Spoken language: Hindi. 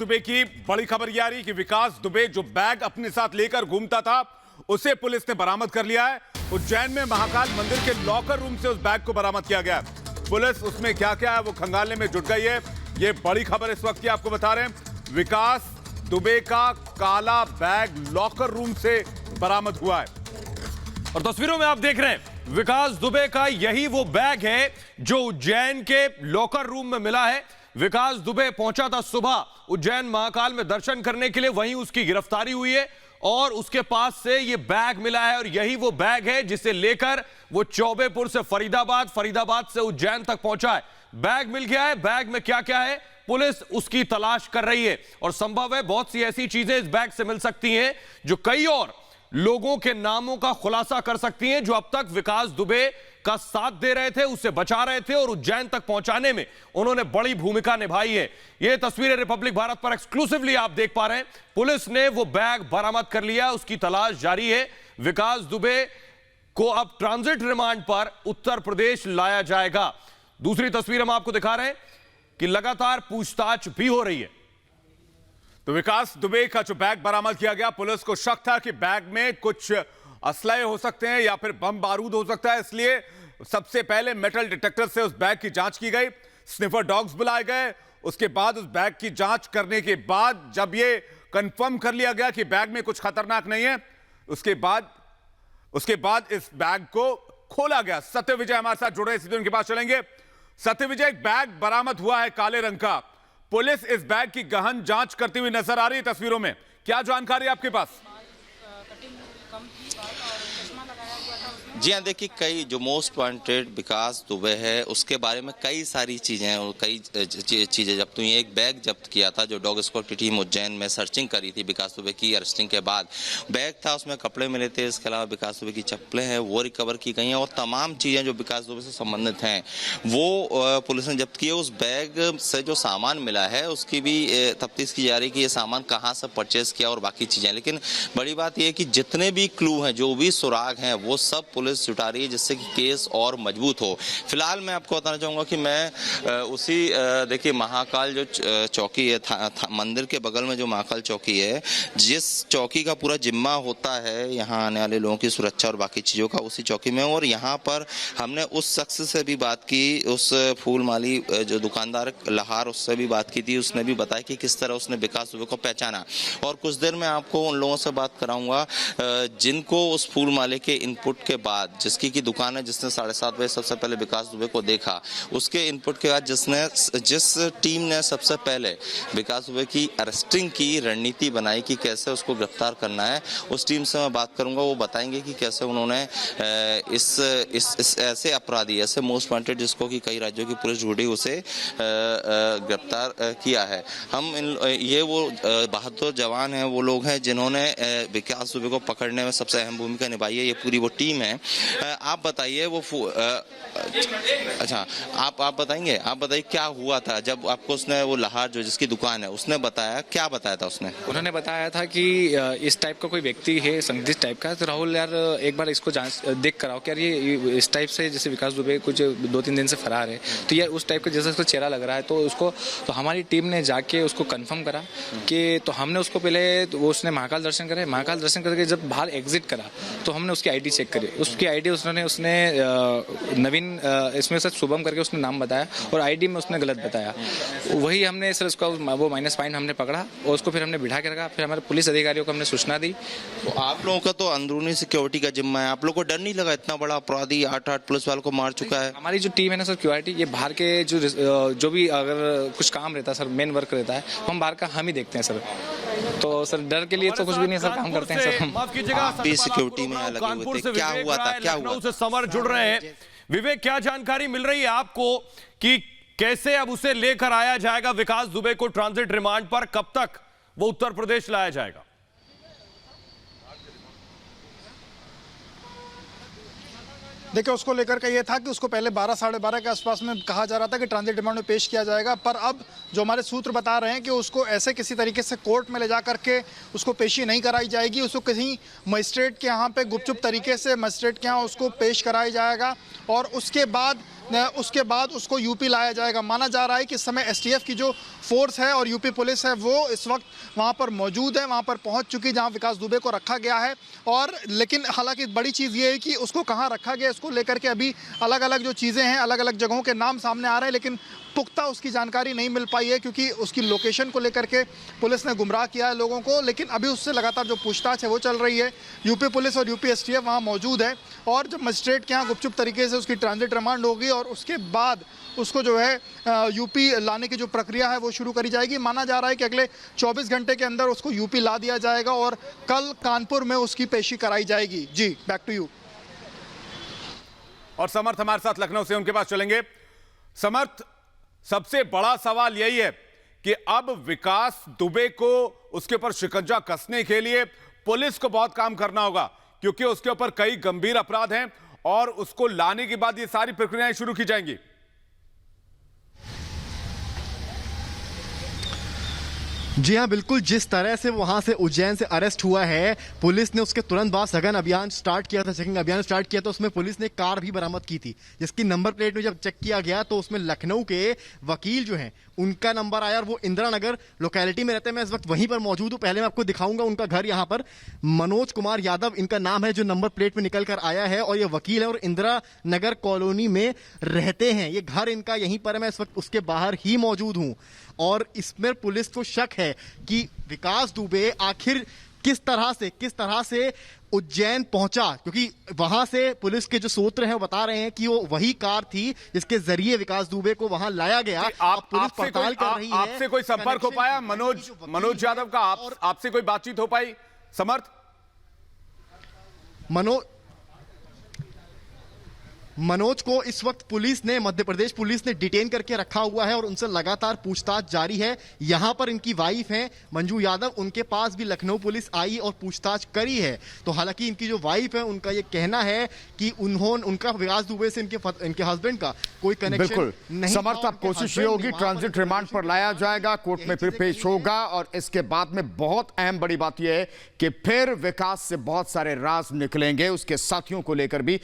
दुबे की बड़ी खबर यह आ रही कि विकास दुबे जो बैग अपने साथ लेकर घूमता था उसे पुलिस ने बरामद कर लिया है। उज्जैन में महाकाल मंदिर के लॉकर रूम से उस बैग को बरामद किया गया। पुलिस उसमें क्या क्या है वो खंगालने में जुट गई है। ये बड़ी खबर इस वक्त की आपको बता रहे हैं। विकास दुबे का काला बैग लॉकर रूम से बरामद हुआ है और तस्वीरों में आप देख रहे हैं विकास दुबे का यही वो बैग है जो उज्जैन के लॉकर रूम में मिला है। विकास दुबे पहुंचा था सुबह उज्जैन महाकाल में दर्शन करने के लिए, वहीं उसकी गिरफ्तारी हुई है और उसके पास से ये बैग मिला है और यही वो बैग है जिसे लेकर वो चौबेपुर से फरीदाबाद से उज्जैन तक पहुंचा है। बैग मिल गया है। बैग में क्या क्या है पुलिस उसकी तलाश कर रही है और संभव है बहुत सी ऐसी चीजें इस बैग से मिल सकती हैं जो कई और लोगों के नामों का खुलासा कर सकती हैं जो अब तक विकास दुबे का साथ दे रहे थे, उसे बचा रहे थे और उज्जैन तक पहुंचाने में उन्होंने बड़ी भूमिका निभाई है। ये तस्वीरें रिपब्लिक भारत पर एक्सक्लूसिवली आप देख पा रहे हैं। पुलिस ने वो बैग बरामद कर लिया, उसकी तलाश जारी है। विकास दुबे को अब ट्रांजिट रिमांड पर उत्तर प्रदेश लाया जाएगा। दूसरी तस्वीर हम आपको दिखा रहे हैं कि लगातार पूछताछ भी हो रही है। तो विकास दुबे का जो बैग बरामद किया गया, पुलिस को शक था कि बैग में कुछ असलहे हो सकते हैं या फिर बम बारूद हो सकता है, इसलिए सबसे पहले मेटल डिटेक्टर से उस बैग की जांच की गई, स्निफर डॉग्स बुलाए गए। उसके बाद उस बैग की जांच करने के बाद जब ये कंफर्म कर लिया गया कि बैग में कुछ खतरनाक नहीं है, उसके बाद इस बैग को खोला गया। सत्य विजय हमारे साथ जुड़े, सीधे उनके पास चलेंगे। सत्य विजय, एक बैग बरामद हुआ है काले रंग का, पुलिस इस बैग की गहन जांच करती हुई नजर आ रही है तस्वीरों में, क्या जानकारी है आपके पास? जी हाँ, देखिए कई जो मोस्ट वांटेड विकास दुबे है उसके बारे में कई सारी चीज़ें हैं और कई चीज़ें जब्त हुई हैं। एक बैग जब्त किया था जो डॉग स्क्वाड की टीम उज्जैन में सर्चिंग करी थी विकास दुबे की अरेस्टिंग के बाद। बैग था, उसमें कपड़े मिले थे, इसके अलावा विकास दुबे की चप्पलें हैं वो रिकवर की गई हैं और तमाम चीज़ें जो विकास दुबे से संबंधित हैं वो पुलिस ने जब्त की है। उस बैग से जो सामान मिला है उसकी भी तफ्तीश की जा रही है कि ये सामान कहाँ से परचेज किया और बाकी चीज़ें। लेकिन बड़ी बात यह है कि जितने भी क्लू हैं, जो भी सुराग हैं, वो सब पुलिस जुटा रही है जिससे कि केस और मजबूत हो। फिलहाल मैं आपको बताना चाहूँगा कि मैं उसी देखिए महाकाल जो चौकी है, मंदिर के बगल में जो महाकाल चौकी है, जिस चौकी का पूरा जिम्मा होता है यहाँ आने वाले लोगों की सुरक्षा और बाकी चीज़ों का, उसी चौकी में। और यहाँ पर हमने उस शख्स से भी बात की, उस फूल माली जो दुकानदार लहार, उससे भी बात की थी। उसने भी बताया कि किस तरह उसने विकास दुबे को पहचाना और कुछ देर में आपको उन लोगों से बात कराऊंगा जिनको उस फूल माले के इनपुट के बाद, जिसकी की दुकान है जिसने 7:30 बजे सबसे पहले विकास दुबे को देखा, उसके इनपुट के बाद जिस टीम ने सबसे पहले विकास दुबे की अरेस्टिंग की रणनीति बनाई कि कैसे उसको गिरफ्तार करना है, उस टीम से मैं बात करूंगा। वो बताएंगे कि कैसे उन्होंने इस ऐसे अपराधी, ऐसे मोस्ट वांटेड जिसको कि कई राज्यों की पुलिस ढूंढी, उसे गिरफ्तार किया है। हम ये वो बहादुर जवान हैं, वो लोग हैं जिन्होंने विकास दुबे को पकड़ने में सबसे अहम भूमिका निभाई है। ये पूरी वो टीम है। आप बताइए वो अच्छा आप बताइए क्या हुआ था जब आपको उसने, वो लहार जो जिसकी दुकान है, उसने बताया, क्या बताया था उसने? उन्होंने बताया था कि इस टाइप का कोई व्यक्ति है, संदिग्ध टाइप का, तो राहुल यार एक बार इसको जांच देख कराओ कि यार ये इस टाइप से, जैसे विकास दुबे कुछ 2-3 दिन से फरार है, तो यार उस टाइप का जैसा उसको चेहरा लग रहा है, तो हमारी टीम ने जाके उसको कंफर्म करा कि, तो हमने उसको पहले, वो उसने महाकाल दर्शन करे, महाकाल दर्शन करके जब बाहर एग्जिट करा तो हमने उसकी आईडी चेक करी। उसकी आईडी उसने नवीन, इसमें सर शुभम करके उसने नाम बताया और आईडी में उसने गलत बताया। वही हमने सर उसका वो माइनस पॉइंट हमने पकड़ा और उसको फिर हमने बिठा के रखा। फिर हमारे पुलिस अधिकारियों को हमने सूचना दी। तो आप लोगों का तो अंदरूनी सिक्योरिटी का जिम्मा है, आप लोगों को डर नहीं लगा? इतना बड़ा अपराधी 8 पुलिस वालों को मार चुका है। हमारी जो टीम है ना सर सिक्योरिटी, ये बाहर के जो भी अगर कुछ काम रहता है सर, मेन वर्क रहता है, हम बाहर का हम ही देखते हैं सर। तो सर डर के लिए तो कुछ भी नहीं सर, काम करते हैं सर हम। माफ कीजिएगा, सिक्योरिटी में लगे हुए थे, क्या हुआ था? से समर जुड़ रहे हैं। विवेक, क्या जानकारी मिल रही है आपको कि कैसे अब उसे लेकर आया जाएगा विकास दुबे को ट्रांजिट रिमांड पर? कब तक वो उत्तर प्रदेश लाया जाएगा? देखिए, उसको लेकर के ये था कि उसको पहले 12-12:30 के आसपास में कहा जा रहा था कि ट्रांजिट रिमांड में पेश किया जाएगा, पर अब जो हमारे सूत्र बता रहे हैं कि उसको ऐसे किसी तरीके से कोर्ट में ले जा करके उसको पेशी नहीं कराई जाएगी। उसको कहीं मजिस्ट्रेट के यहाँ पे गुपचुप तरीके से मजिस्ट्रेट के यहाँ उसको पेश कराया जाएगा और उसके बाद उसके बाद उसको यूपी लाया जाएगा। माना जा रहा है कि इस समय एसटीएफ की जो फोर्स है और यूपी पुलिस है वो इस वक्त वहाँ पर मौजूद है, वहाँ पर पहुँच चुकी, जहाँ विकास दुबे को रखा गया है। और लेकिन हालांकि बड़ी चीज़ ये है कि उसको कहाँ रखा गया, इसको लेकर के अभी अलग अलग जो चीज़ें हैं, अलग अलग जगहों के नाम सामने आ रहे हैं, लेकिन पुख्ता उसकी जानकारी नहीं मिल पाई है क्योंकि उसकी लोकेशन को लेकर के पुलिस ने गुमराह किया है लोगों को। लेकिन अभी उससे लगातार जो पूछताछ है वो चल रही है। यूपी पुलिस और यूपी एसटीएफ वहाँ मौजूद है और जब मजिस्ट्रेट के यहाँ गुपचुप तरीके से उसकी ट्रांजिट रिमांड होगी और उसके बाद उसको जो है यूपी लाने की जो प्रक्रिया है वो शुरू करी जाएगी। माना जा रहा है कि अगले 24 घंटे के अंदर उसको यूपी ला दिया जाएगा और कल कानपुर में उसकी पेशी कराई जाएगी। जी, बैक टू यू। और समर्थ हमारे साथ लखनऊ से, उनके पास चलेंगे। समर्थ, सबसे बड़ा सवाल यही है कि अब विकास दुबे को उसके ऊपर शिकंजा कसने के लिए पुलिस को बहुत काम करना होगा क्योंकि उसके ऊपर कई गंभीर अपराध हैं और उसको लाने के बाद ये सारी प्रक्रियाएं शुरू की जाएंगी। जी हाँ, बिल्कुल। जिस तरह से वहां से उज्जैन से अरेस्ट हुआ है, पुलिस ने उसके तुरंत बाद सघन अभियान स्टार्ट किया था, चेकिंग अभियान स्टार्ट किया था। उसमें पुलिस ने कार भी बरामद की थी जिसकी नंबर प्लेट में जब चेक किया गया तो उसमें लखनऊ के वकील जो हैं उनका नंबर आया और वो इंदिरा नगर लोकेलिटी में रहते हैं। मैं इस वक्त वहीं पर मौजूद हूँ। पहले मैं आपको दिखाऊंगा उनका घर। यहाँ पर मनोज कुमार यादव इनका नाम है जो नंबर प्लेट में निकल कर आया है और ये वकील है और इंदिरा नगर कॉलोनी में रहते हैं। ये घर इनका यहीं पर है। मैं इस वक्त उसके बाहर ही मौजूद हूँ और इसमें पुलिस को शक है कि विकास दुबे आखिर किस तरह से उज्जैन पहुंचा, क्योंकि वहां से पुलिस के जो सूत्र हैं वो बता रहे हैं कि वो वही कार थी जिसके जरिए विकास दुबे को वहां लाया गया। आप पुलिस पड़ताल कर रही है। आपसे कोई संपर्क हो पाया मनोज यादव का? आपसे कोई बातचीत हो पाई समर्थ? मनोज को इस वक्त पुलिस ने, मध्य प्रदेश पुलिस ने डिटेन करके रखा हुआ है और उनसे लगातार पूछताछ जारी है। यहां पर इनकी वाइफ हैं मंजू यादव, उनके पास भी लखनऊ पुलिस आई और पूछताछ करी है। तो हालांकि इनकी जो वाइफ है उनका ये कहना है कि उनका विकास दुबे से इनके हस्बैंड का कोई कनेक्शन बिल्कुल नहीं। समर्थ, अब कोशिश ये होगी ट्रांजिट रिमांड पर लाया जाएगा, कोर्ट में फिर पेश होगा और इसके बाद में बहुत अहम बड़ी बात यह है कि फिर विकास से बहुत सारे राज निकलेंगे, उसके साथियों को लेकर भी